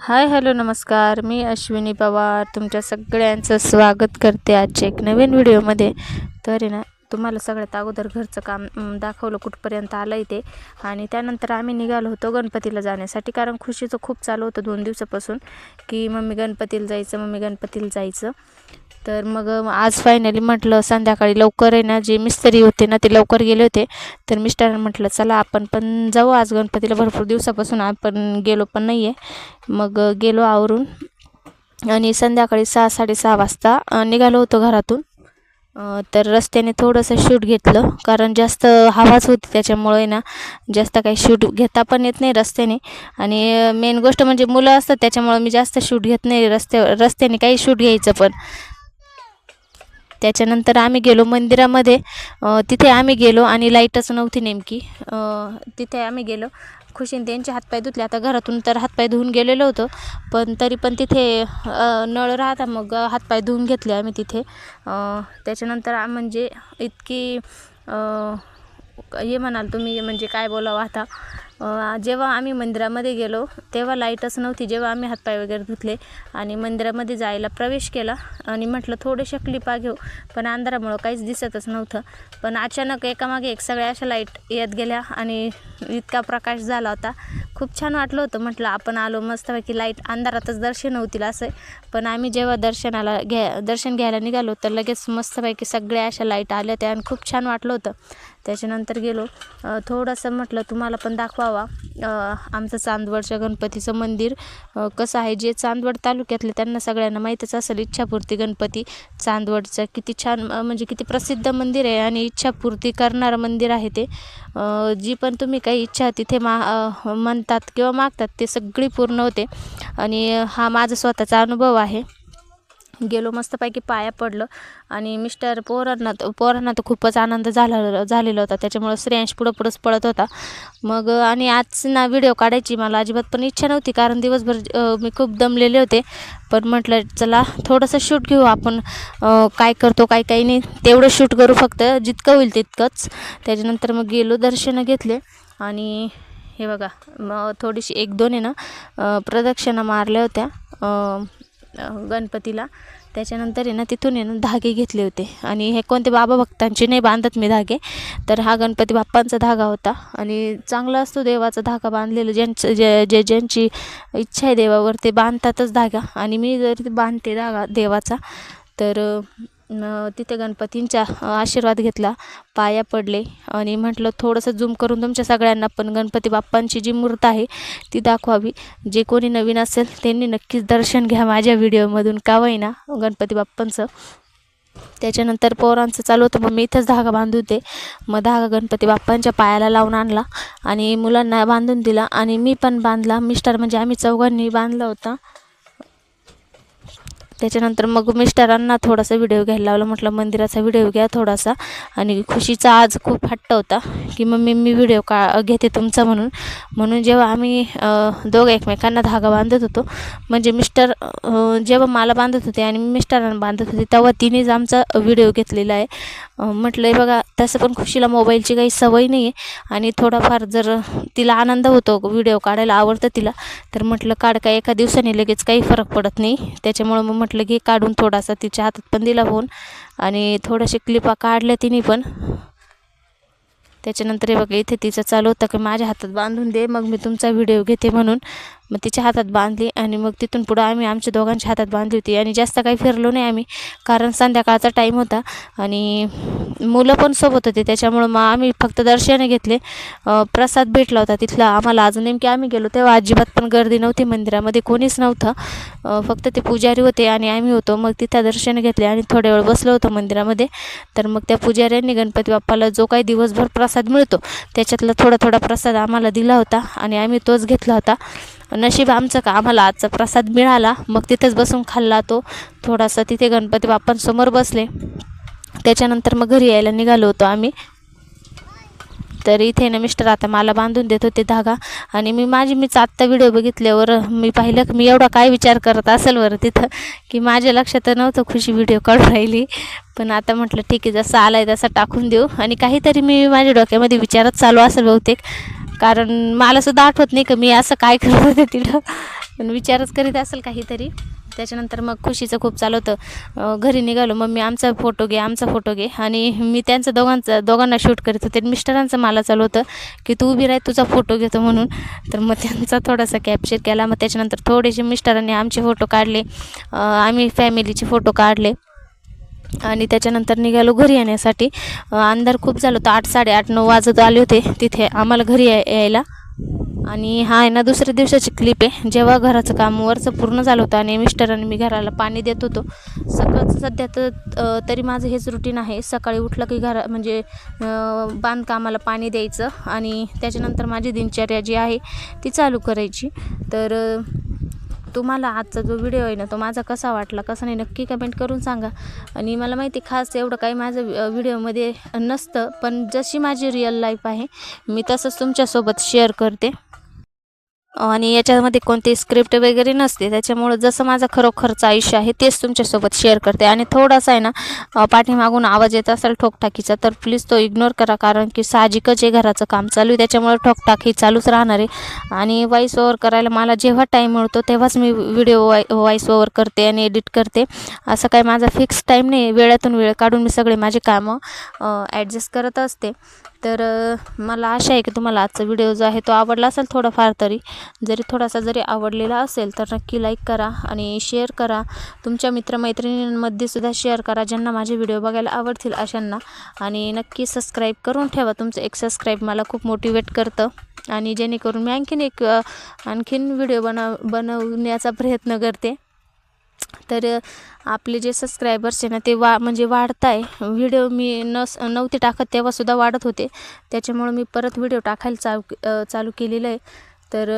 Hi hello नमस्कार. मी अश्विनी पवार तुमच्या सगळ्यांचं स्वागत करते आजच्या एक नवीन व्हिडिओमध्ये. तर आहे ना, तुम्हाला सगळ्यात अगोदर घरचं काम दाखवलं कुठपर्यंत आलं आहे ते. आणि त्यानंतर आम्ही निघालो होतो गणपतीला जाण्यासाठी, कारण खुशीचं खूप चालू होतं 2 दिवसापासून की मम्मी गणपतीला जायचं, मम्मी गणपतीला जायचं. तर मग आज फायनली म्हटलं संध्याकाळी लवकर आहे ना, जे मिस्त्री होते ना ते लवकर गेले होते. तर मिस्टरांना म्हटलं चला आपण पण जाऊ आज गणपतीला, भरपूर दिवसापासून आपण गेलो पण नाही आहे. मग गेलो आवरून आणि संध्याकाळी 6-6:30 वाजता निघालो होतो घरातून. तर रस्त्याने थोडंसं शूट घेतलं, कारण जास्त हवाच होती त्याच्यामुळे ना जास्त काही शूट घेता पण येत नाही रस्त्याने. आणि मेन गोष्ट म्हणजे मुलं असतात त्याच्यामुळे मी जास्त शूट घेत नाही रस्त्याने काही शूट घ्यायचं पण. त्याच्यानंतर आम्ही गेलो मंदिरामध्ये. तिथे आम्ही गेलो आणि लाईटच नव्हती नेमकी. तिथे आम्ही गेलो, खुशीने त्यांचे हातपाय धुतले. आता घरातून तर हातपाय धुवून गेलेलो होतो, पण तरी पण तिथे नळ राहता, मग हातपाय धुवून घेतले आम्ही तिथे. त्याच्यानंतर म्हणजे इतकी हे म्हणाल तुम्ही, म्हणजे काय बोलावं आता. जेव्हा आम्ही मंदिरामध्ये गेलो तेव्हा लाईटच नव्हती. जेव्हा आम्ही हातपाय वगैरे धुतले आणि मंदिरामध्ये जायला प्रवेश केला आणि म्हटलं थोडेशा क्लिपा घेऊ, पण अंधारामुळं काहीच दिसतच नव्हतं. पण अचानक एकामागे एक सगळ्या अशा लाईट येत गेल्या आणि इतका प्रकाश झाला होता, खूप छान वाटलं होतं. म्हटलं आपण आलो मस्तपैकी, लाईट अंधारातच दर्शन होतील असं. पण आम्ही जेव्हा दर्शन घ्यायला निघालो तर लगेच मस्तपैकी सगळ्या अशा लाईट आल्या त्या आणि खूप छान वाटलं होतं. त्याच्यानंतर गेलो, थोडंसं म्हटलं तुम्हाला पण दाखवावा आमचं चांदवडच्या गणपतीचं मंदिर कसं आहे. जे चांदवड तालुक्यातले त्यांना सगळ्यांना माहीतच असेल, इच्छापूर्ती गणपती चांदवडचं किती छान म्हणजे किती प्रसिद्ध मंदिर आहे आणि इच्छापूर्ती करणारं मंदिर आहे ते. जी पण तुम्ही काही इच्छा तिथे म्हणतात किंवा मागतात ते सगळी पूर्ण होते. आणि हा माझा स्वतःचा अनुभव आहे. गेलो मस्तपैकी पाया पडलं आणि पोरांना तर खूपच आनंद झालेला होता. त्याच्यामुळं श्रेयांश पुढंच पळत होता. मग आणि आज ना व्हिडिओ काढायची मला अजिबात पण इच्छा नव्हती, कारण दिवसभर मी खूप दमलेले होते. पण म्हटलं चला थोडंसं शूट घेऊ आपण, काय करतो काय काही नाही तेवढं शूट करू, फक्त जितकं होईल तितकंच. त्याच्यानंतर मग गेलो, दर्शनं घेतले आणि हे बघा मग थोडीशी 1-2 आहे ना प्रदक्षिणा मारल्या होत्या गणपतीला. त्याच्यानंतर आहे ना तिथून आहे ना धागे घेतले होते. आणि हे कोणते बाबा भक्तांचे नाही बांधत मी धागे, तर हा गणपती बाप्पांचा धागा होता. आणि चांगला असतो देवाचा धागा बांधलेलं, ज्यांची इच्छा आहे देवावर ते बांधतातच धागा. आणि मी जर बांधते धागा देवाचा, तर तिथे गणपतींचा आशीर्वाद घेतला, पाया पडले आणि म्हटलं थोडंसं झूम करून तुमच्या सगळ्यांना पण गणपती बाप्पांची जी मूर्त आहे ती दाखवावी. जे कोणी नवीन असेल त्यांनी नक्कीच दर्शन घ्या माझ्या व्हिडिओमधून, का होईना गणपती बाप्पांचं. त्याच्यानंतर पोरांचं चालू होतं, मग मी इथंच धागा बांधू दे. मग धागा गणपती बाप्पांच्या पायाला लावून आणला आणि मुलांना बांधून दिला आणि मी पण बांधला. मिस्टर म्हणजे आम्ही चौघांनी बांधला होता. त्याच्यानंतर मग मिस्टरांना थोडासा व्हिडिओ घ्यायला लावला, म्हटलं मंदिराचा व्हिडिओ घ्या थोडासा. आणि खुशीचा आज खूप हट्ट होता की मम्मी मी व्हिडिओ घेते तुमचा म्हणून जेव्हा आम्ही दोघं एकमेकांना धागा बांधत होतो, म्हणजे मिस्टर जेव्हा मला बांधत होते आणि मिस्टरांना बांधत होते, तेव्हा तिनेच आमचा व्हिडिओ घेतलेला आहे. म्हटलं बघा तसं पण खुशीला मोबाईलची काही सवय नाही आहे आणि थोडाफार जर तिला आनंद होतो, व्हिडिओ काढायला आवडतं तिला, तर म्हटलं काढ, काय एका दिवसाने लगेच काही फरक पडत नाही. त्याच्यामुळं मग म्हटलं घे काढून, थोडासा तिच्या हातात पण दिला फोन आणि थोड्याशा क्लिपा काढल्या तिने पण. त्याच्यानंतर हे बघा इथे तिचं चालू होतं की माझ्या हातात बांधून दे, मग मी तुमचा व्हिडिओ घेते म्हणून. मग तिच्या हातात बांधली आणि मग तिथून पुढं आम्ही आमच्या दोघांच्या हातात बांधली होती. आणि जास्त काही फिरलो नाही आम्ही, कारण संध्याकाळचा टाईम होता आणि मुलं पण सोबत होते. त्याच्यामुळं मग आम्ही फक्त दर्शने घेतले. प्रसाद भेटला होता तिथला आम्हाला. अजून नेमकी आम्ही गेलो तेव्हा अजिबात पण गर्दी नव्हती मंदिरामध्ये, कोणीच नव्हतं, फक्त ते पुजारी होते आणि आम्ही होतो. मग तिथं दर्शने घेतले आणि थोड्या वेळ बसलो होतो मंदिरामध्ये. तर मग त्या पुजाऱ्यांनी गणपती बाप्पाला जो काही दिवसभर प्रसाद मिळतो त्याच्यातला थोडा प्रसाद आम्हाला दिला होता आणि आम्ही तोच घेतला होता. नशीब आमचं का आम्हाला आजचा प्रसाद मिळाला. मग तिथेच बसून खाल्ला तो थोडासा, तिथे गणपती बाप्पांसमोर बसले. त्याच्यानंतर मग घरी यायला निघालो होतो आम्ही. तर इथे ना मिस्टर आता मला बांधून देत होते धागा आणि मीच आत्ता व्हिडिओ बघितल्यावर मी पाहिलं की मी एवढा काय विचार करत असेल बरं तिथं, की माझ्या लक्षात नव्हतं खुशी व्हिडिओ काढून राहिली. पण आता म्हटलं ठीक आहे, जसं आला आहे तसं टाकून देऊ. आणि काहीतरी मी माझ्या डोक्यामध्ये विचारच चालू असेल बहुतेक, कारण मला सुद्धा आठवत नाही की मी असं काय करत होते तिथं. पण विचारच करीत असेल काहीतरी. त्याच्यानंतर मग खुशीचं खूप चालू होतं, घरी निघालो मम्मी आमचा फोटो घे, आमचा फोटो घे. आणि मी त्यांचं दोघांना शूट करीत होते. मिस्टरांचं मला चालू होतं की तू उभी राह, तुझा फोटो घेतो म्हणून. तर मग त्यांचा थोडासा कॅप्चर केला. मग त्याच्यानंतर थोडेसे मिस्टरांनी आमचे फोटो काढले, आम्ही फॅमिलीचे फोटो काढले आणि त्याच्यानंतर निघालो घरी येण्यासाठी. अंधार खूप झालं होतं, 8, 8:30, 9 वाजत आले होते तिथे आम्हाला घरी यायला. आणि हा आहे ना दुसऱ्या दिवसाची क्लिप आहे, जेव्हा घराचं काम वरचं पूर्ण झालं होतं आणि मिस्टरांनी मी घराला पाणी देत होतो. सकाळचं सध्या तर तरी माझं हेच रुटीन आहे, सकाळी उठलं की म्हणजे बांधकामाला पाणी द्यायचं आणि त्याच्यानंतर माझी दिनचर्या जी आहे ती चालू करायची. तर तुम्हाला आजचा जो व्हिडिओ आहे ना तो माझा कसा वाटला कसा नाही नक्की कमेंट करून सांगा. आणि मला माहिती खास एवढं काही माझं व्हिडिओमध्ये नसतं, पण जशी माझी रिअल लाईफ आहे मी तसंच तुमच्यासोबत शेअर करते. आणि याच्यामध्ये कोणती स्क्रिप्ट वगैरे नसते, त्याच्यामुळं जसं माझं खरोखरचं आयुष्य आहे तेच तुमच्यासोबत शेअर करते. आणि थोडासा आहे ना पाठीमागून आवाज येत असेल ठोकठाकीचा तर प्लीज तो इग्नोर करा, कारण की साहजिकच आहे घराचं काम चालू आहे, त्याच्यामुळे ठोकठाक ही चालूच राहणार आहे. आणि व्हॉइस ओव्हर करायला मला जेव्हा टाईम मिळतो तेव्हाच मी व्हिडिओ व्हॉइस ओव्हर करते आणि एडिट करते. असं काही माझा फिक्स टाईम नाही, वेळातून वेळ काढून मी सगळे माझे कामं ॲडजस्ट करत असते. तर मला आशा आहे की तुम्हाला आजचा व्हिडिओ जो आहे तो आवडला असेल थोडाफार तरी. थोडासा जरी आवडलेला असेल तर नक्की लाईक करा आणि शेअर करा. तुमच्या मित्रमैत्रिणींमध्ये सुद्धा शेअर करा ज्यांना माझे व्हिडिओ बघायला आवडतील अशांना. आणि नक्की सबस्क्राईब करून ठेवा, तुमचं एक सबस्क्राईब मला खूप मोटिवेट करतं आणि जेणेकरून मी आणखीन व्हिडिओ बनवण्याचा प्रयत्न करते. तर आपले जे सबस्क्रायबर्स आहे ना ते म्हणजे वाढत आहे. व्हिडिओ मी नव्हते टाकत तेव्हासुद्धा वाढत होते, त्याच्यामुळं मी परत व्हिडिओ टाकायला चालू केलेलं आहे. तर